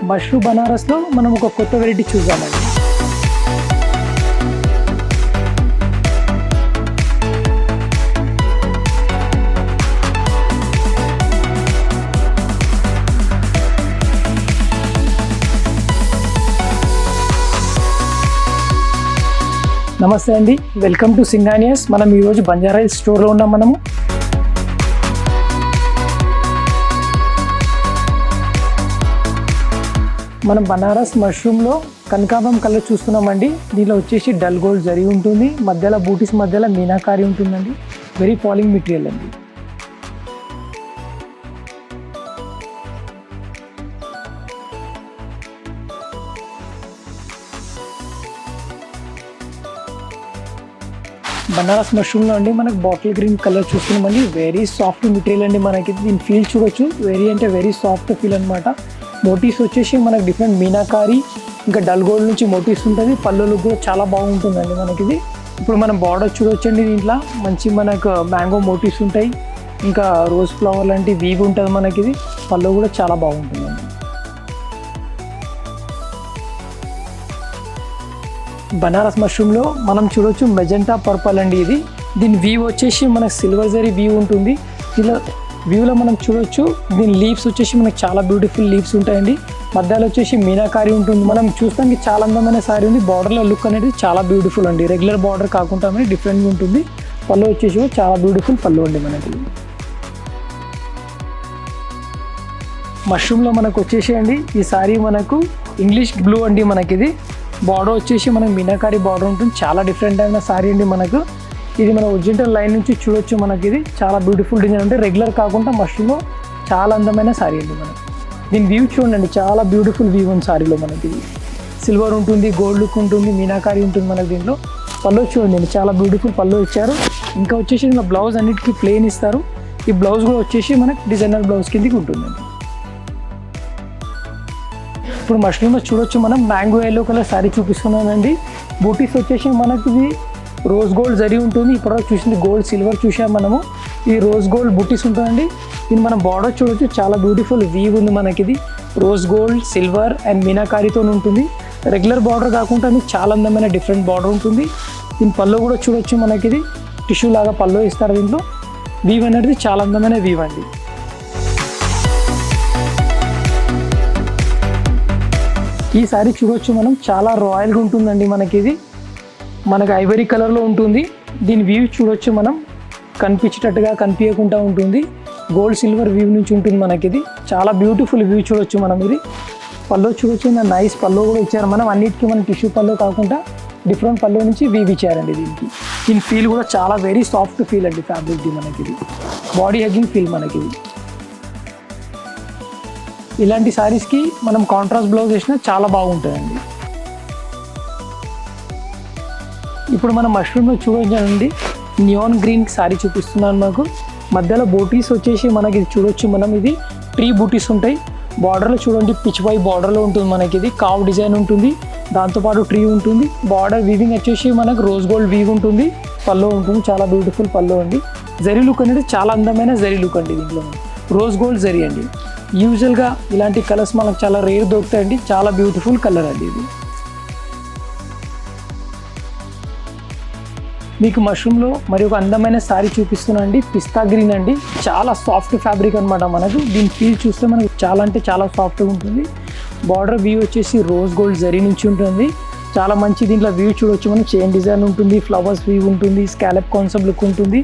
Mushroom బనారస్లో మనం ఒక కొత్త వెరైటీ చూద్దామండి. నమస్తే అండి, వెల్కమ్ టు సింగానియస్. మనం ఈరోజు బంజారా హిల్స్ స్టోర్లో ఉన్నాం. మనం బనారస్ మష్రూమ్లో కనకాంబరం కలర్ చూస్తున్నామండి. దీనిలో వచ్చేసి డల్ గోల్డ్ జరీ ఉంటుంది, మధ్యలో బూటీస్ మధ్యలో మీనాకారి ఉంటుందండి. వెరీ ఫాలింగ్ మెటీరియల్ అండి. బనారస్ మష్రూమ్లో అండి మనకు బాటిల్ గ్రీన్ కలర్ చూస్తున్నామండి. వెరీ సాఫ్ట్ మెటీరియల్ అండి. మనకి దీని ఫీల్ చూడొచ్చు, వెరీ సాఫ్ట్ ఫీల్ అనమాట. మోటీవ్స్ వచ్చేసి మనకు డిఫరెంట్ మీనాకారి ఇంకా డల్ గోల్డ్ నుంచి మోటీవ్స్ ఉంటుంది. పళ్ళులకు కూడా చాలా బాగుంటుందండి మనకి. ఇప్పుడు మనం బార్డర్ చూడొచ్చండి. దీంట్లో మంచి మనకు మ్యాంగో మోటీవ్స్ ఉంటాయి, ఇంకా రోజ్ ఫ్లవర్ లాంటి వీవ్ ఉంటుంది మనకి. పళ్ళు కూడా చాలా బాగుంటుందండి. బనారస్ మష్రూమ్లో మనం చూడొచ్చు మెజెంటా పర్పల్ అండి. దీని వీవ్ వచ్చేసి మనకు సిల్వర్ జరీ వీవ్ ఉంటుంది. ఇలా వ్యూలో మనం చూడొచ్చు. దీని లీవ్స్ వచ్చేసి మనకు చాలా బ్యూటిఫుల్ లీవ్స్ ఉంటాయండి. మధ్యలో వచ్చేసి మీనాకారి ఉంటుంది. మనం చూస్తానికి చాలా అందమైన సారీ ఉంది. బార్డర్లో లుక్ అనేది చాలా బ్యూటిఫుల్ అండి. రెగ్యులర్ బార్డర్ కాకుండా డిఫరెంట్గా ఉంటుంది. పళ్ళు వచ్చేసి చాలా బ్యూటిఫుల్ పళ్ళు అండి మనకి. మష్రూమ్లో మనకు వచ్చేసి అండి ఈ సారీ మనకు ఇంగ్లీష్ బ్లూ అండి. మనకిది బార్డర్ వచ్చేసి మనకు మీనాకారి బార్డర్ ఉంటుంది. చాలా డిఫరెంట్ అయిన సారీ అండి మనకు. ఇది మన ఒరిజినల్ లైన్ నుంచి చూడొచ్చు. మనకి ఇది చాలా బ్యూటిఫుల్ డిజైన్ అంటే రెగ్యులర్ కాకుండా మష్రూమ్లో చాలా అందమైన సారీ అండి మనకి. దీని వ్యూ చూడండి, చాలా బ్యూటిఫుల్ వ్యూ ఉంది సారీలో. మనకి సిల్వర్ ఉంటుంది, గోల్డ్ లుక్ ఉంటుంది, మీనాకారి ఉంటుంది మనకి. దీంట్లో పళ్ళు చూడండి, చాలా బ్యూటిఫుల్ పళ్ళు ఇచ్చారు. ఇంకా వచ్చేసి ఇలా బ్లౌజ్ అన్నిటికీ ప్లెయిన్ ఇస్తారు. ఈ బ్లౌజ్ కూడా వచ్చేసి మనకి డిజైనర్ బ్లౌజ్ కిందకి ఉంటుందండి. ఇప్పుడు మష్రూమ్లో చూడొచ్చు మనం మ్యాంగో ఎల్లో కలర్ శారీ చూపిస్తున్నానండి. బూటీస్ వచ్చేసి మనకి ఇది రోజ్ గోల్డ్ జరీ ఉంటుంది. ఇప్పుడు చూసింది గోల్డ్ సిల్వర్ చూసాం మనము. ఈ రోజ్ గోల్డ్ బూటీస్ ఉంటుందండి. దీన్ని మనం బార్డర్ చూడొచ్చు, చాలా బ్యూటిఫుల్ వీవ్ ఉంది మనకి. ఇది రోజ్ గోల్డ్, సిల్వర్ అండ్ మీనాకారితో ఉంటుంది. రెగ్యులర్ బార్డర్ కాకుండా మీకు చాలా అందమైన డిఫరెంట్ బార్డర్ ఉంటుంది. దీని పళ్ళు కూడా చూడొచ్చు. మనకి ఇది టిష్యూ లాగా పళ్ళు ఇస్తారు. దీంట్లో వీవ్ అనేది చాలా అందమైన వీవ్ అండి. ఈ సారీ చూడొచ్చు మనం, చాలా రాయల్గా ఉంటుందండి మనకి. ఇది మనకు ఐవరీ కలర్లో ఉంటుంది. దీని వ్యూ చూడొచ్చు మనం, కనిపించేటట్టుగా కనిపించకుండా ఉంటుంది. గోల్డ్ సిల్వర్ వ్యూ నుంచి ఉంటుంది మనకి. ఇది చాలా బ్యూటిఫుల్ వ్యూ చూడొచ్చు మనం. ఇది పళ్ళు చూడొచ్చు, నైస్ పళ్ళు కూడా ఇచ్చారు. మనం అన్నిటికీ మనం టిష్యూ పళ్ళు కాకుండా డిఫరెంట్ పళ్ళు నుంచి వ్యూ ఇచ్చారండి దీనికి. దీని ఫీల్ కూడా చాలా వెరీ సాఫ్ట్ ఫీల్ అండి ఫ్యాబ్రిక్ది మనకి. ఇది బాడీ హగ్గింగ్ ఫీల్ మనకి. ఇది ఇలాంటి శారీస్కి మనం కాంట్రాస్ట్ బ్లౌజ్ వేసినా చాలా బాగుంటుందండి. ఇప్పుడు మనం మష్రూమ్లో చూడొచ్చండి, నియాన్ గ్రీన్ శారీ చూపిస్తున్నాను మాకు. మధ్యలో బూటీస్ వచ్చేసి మనకి ఇది చూడొచ్చు మనం. ఇది ట్రీ బూటీస్ ఉంటాయి. బార్డర్లో చూడండి, పిచ్ వై బార్డర్లో ఉంటుంది మనకి. ఇది కావ్ డిజైన్ ఉంటుంది, దాంతోపాటు ట్రీ ఉంటుంది. బార్డర్ వీవింగ్ వచ్చేసి మనకు రోజ్ గోల్డ్ వీవ్ ఉంటుంది. పళ్ళు ఉంటుంది, చాలా బ్యూటిఫుల్ పళ్ళు అండి. జరీ లుక్ అనేది చాలా అందమైన జరీ లుక్ అండి. దీంట్లో రోజ్ గోల్డ్ జరీ అండి. యూజువల్గా ఇలాంటి కలర్స్ మనకు చాలా రేర్ దొరుకుతాయండి. చాలా బ్యూటిఫుల్ కలర్ అండి ఇది. మీకు మష్రూమ్లో మరి ఒక అందమైన శారీ చూపిస్తున్నా అండి. పిస్తా గ్రీన్ అండి, చాలా సాఫ్ట్ ఫ్యాబ్రిక్ అనమాట మనకు. దీని ఫీల్ చూస్తే మనకు చాలా అంటే చాలా సాఫ్ట్గా ఉంటుంది. బార్డర్ వ్యూ వచ్చేసి రోజ్ గోల్డ్ జరీ నుంచి ఉంటుంది. చాలా మంచి దీంట్లో వ్యూ చూడొచ్చు మనం. చైన్ డిజైన్ ఉంటుంది, ఫ్లవర్స్ వ్యూ ఉంటుంది, స్కాలప్ కాన్సెప్ట్ లుక్ ఉంటుంది.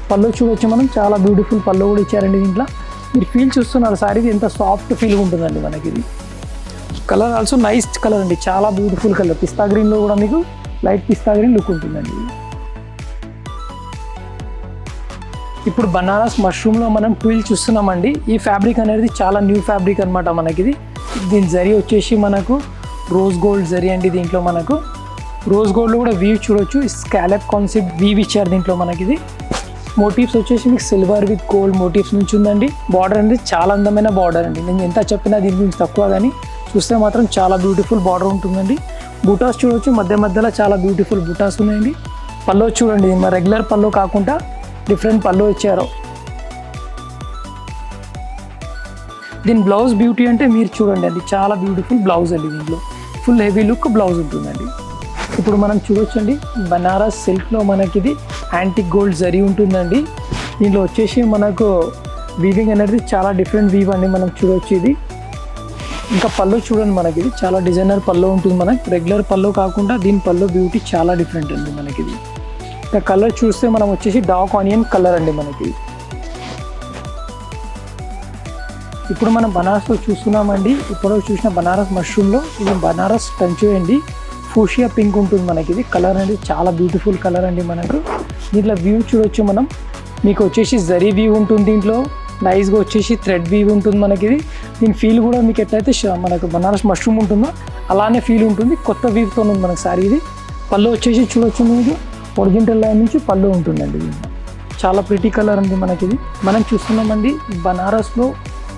పళ్ళు చూడొచ్చు మనం, చాలా బ్యూటిఫుల్ పళ్ళు కూడా ఇచ్చారండి దీంట్లో. మీరు ఫీల్ చూస్తున్నారు సారీ ఎంత సాఫ్ట్ ఫీల్ ఉంటుందండి మనకి. ఇది కలర్ ఆల్సో నైస్ కలర్ అండి, చాలా బ్యూటిఫుల్ కలర్. పిస్తా గ్రీన్లో కూడా మీకు లైట్ పిస్తా గ్రీన్ లుక్ ఉంటుందండి. ఇప్పుడు బనారస్ మష్రూమ్లో మనం ట్విల్ చూస్తున్నామండి. ఈ ఫ్యాబ్రిక్ అనేది చాలా న్యూ ఫ్యాబ్రిక్ అనమాట మనకి. ఇది దీని జరీ వచ్చేసి మనకు రోజ్ గోల్డ్ జరీ అండి. దీంట్లో మనకు రోజ్ గోల్డ్లో కూడా వీవ్ చూడొచ్చు. స్కాలప్ కాన్సెప్ట్ వీవ్ ఇచ్చారు దీంట్లో మనకి. ఇది మోటివ్స్ వచ్చేసి మీకు సిల్వర్ విత్ గోల్డ్ మోటివ్స్ నుంచి ఉందండి. బార్డర్ అనేది చాలా అందమైన బార్డర్ అండి. నేను ఎంత చెప్పినా దీని గురించి తక్కువ, కానీ చూస్తే మాత్రం చాలా బ్యూటిఫుల్ బార్డర్ ఉంటుందండి. బూటాస్ చూడొచ్చు, మధ్యలో చాలా బ్యూటిఫుల్ బూటాస్ ఉన్నాయండి. పళ్ళు చూడండి, మా రెగ్యులర్ పళ్ళు కాకుండా డిఫరెంట్ పళ్ళు ఇచ్చారు. దీని బ్లౌజ్ బ్యూటీ అంటే మీరు చూడండి అండి, చాలా బ్యూటిఫుల్ బ్లౌజ్ అండి. దీంట్లో ఫుల్ హెవీ లుక్ బ్లౌజ్ ఉంటుందండి. ఇప్పుడు మనం చూడొచ్చండి, బనారస్ సిల్క్లో మనకి ఇది యాంటిక్ గోల్డ్ జరీ ఉంటుందండి. దీంట్లో వచ్చేసి మనకు వీవింగ్ అనేది చాలా డిఫరెంట్ వీవ్ అండి, మనం చూడొచ్చు ఇది. ఇంకా పళ్ళు చూడండి, మనకి ఇది చాలా డిజైనర్ పళ్ళు ఉంటుంది. మనకి రెగ్యులర్ పళ్ళు కాకుండా దీని పళ్ళు బ్యూటీ చాలా డిఫరెంట్ అండి మనకి ఇది. ఇంకా కలర్ చూస్తే మనం వచ్చేసి డార్క్ ఆనియన్ కలర్ అండి మనకి. ఇప్పుడు మనం బనారస్లో చూస్తున్నామండి, ఇప్పుడు చూసిన బనారస్ మష్రూమ్లో ఇది బనారస్ టంచు అండి. ఫూషియా పింక్ ఉంటుంది మనకి ఇది. కలర్ అనేది చాలా బ్యూటిఫుల్ కలర్ అండి మనకు. దీంట్లో వ్యూ చూడొచ్చు మనం, మీకు వచ్చేసి జరీ వ్యూ ఉంటుంది. దీంట్లో నైస్గా వచ్చేసి థ్రెడ్ వీవ్ ఉంటుంది మనకి ఇది. దీని ఫీల్ కూడా మీకు ఎట్లయితే మనకు బనారస్ మష్రూమ్ ఉంటుందో అలానే ఫీల్ ఉంటుంది. కొత్త వీవ్తో ఉంది మనకి సారీ ఇది. పళ్ళు వచ్చేసి చూడొచ్చు, మీకు ఒరిజినల్ లైన్ నుంచి పళ్ళు ఉంటుందండి. చాలా ప్రిటీ కలర్ అండి మనకి ఇది. మనం చూస్తున్నామండి బనారస్లో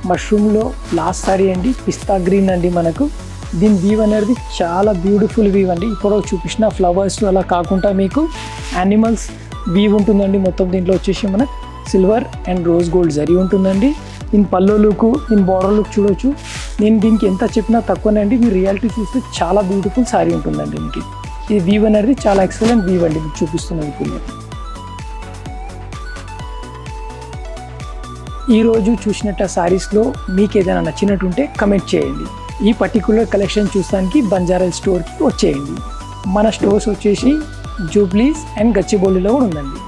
మష్రూమ్లో లాస్ట్ సారీ అండి, పిస్తా గ్రీన్ అండి మనకు. దీని వీవ్ అనేది చాలా బ్యూటిఫుల్ వీవ్ అండి. ఇప్పుడు చూపించిన ఫ్లవర్స్ అలా కాకుండా మీకు యానిమల్స్ వీవ్ ఉంటుందండి మొత్తం. దీంట్లో వచ్చేసి మనకు silver and rose gold zari ఉంటుందండి. దీని పల్లో లుక్, దీని బార్డర్ లుక్ చూడొచ్చు. నేను దీనికి ఎంత చెప్పినా తక్కువనే అండి, మీరు రియాలిటీ చూస్తే చాలా బ్యూటిఫుల్ సారీ ఉంటుందండి దీనికి. ఈ వీవ్ అనేది చాలా ఎక్సలెంట్ వీవ్ అండి, మీకు చూపిస్తున్నాను ఇప్పుడు నేను. ఈరోజు చూసినట్టు సారీస్లో మీకు ఏదైనా నచ్చినట్టుంటే కమెంట్ చేయండి. ఈ పర్టికులర్ కలెక్షన్ చూడడానికి బంజారా స్టోర్కి వచ్చేయండి. మన స్టోర్స్ వచ్చేసి జూబ్లీస్ అండ్ గచ్చిబౌలిలో కూడా ఉందండి.